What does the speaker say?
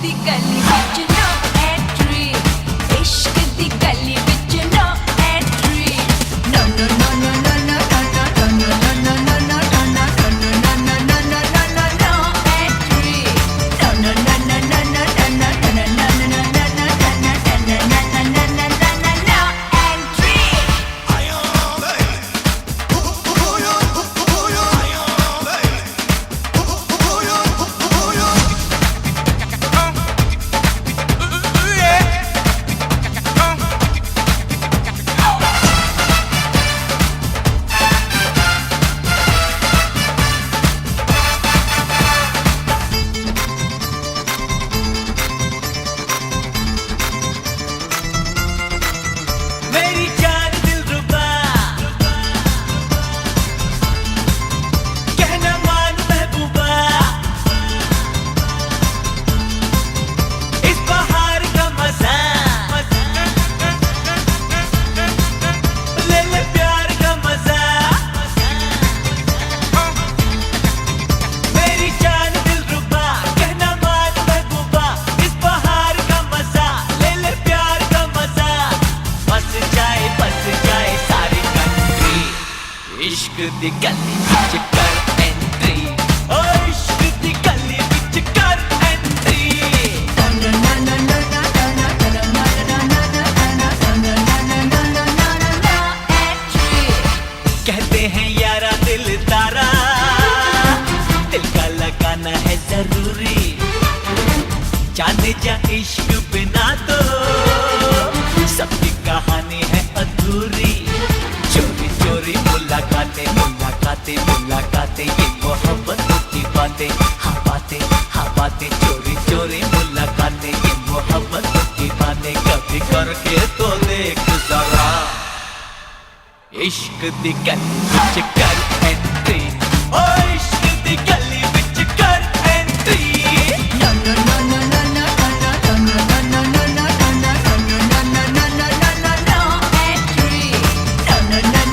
दी गली विच no entry, इश्क दी गली विच no entry. No no no no no no no no no no no no no no no no no no no entry. No no no no no no no no no no no no no no no no no entry. मेरी जान दिलरुबा, कहना मान महबूबा, इस बहार का मजा ले ले प्यार का मजा। मेरी जान दिलरुबा, कहना मान महबूबा, इस बहार का मजा ले ले प्यार का मजा। बस जाए सारी कंट्री, इश्क दी गली विच कर एंट्री, ओ इश्क दी गली विच कर एंट्री। कहते हैं यारा दिल तारा, दिल का लगाना है जरूरी, जाने जा इश्क बिना तो सबकी कहानी है अधूरी। चोरी चोरी मुलाकातें मुलाकातें मुलाकातें, ये मोहब्बत की बातें, हाँ बातें, चोरी चोरी मुलाकातें, ये मोहब्बत की बातें। कभी करके तो देख जरा, इश्क दी गली विच कर एंट्री, ओ इश्क दी गली विच कर एंट्री। No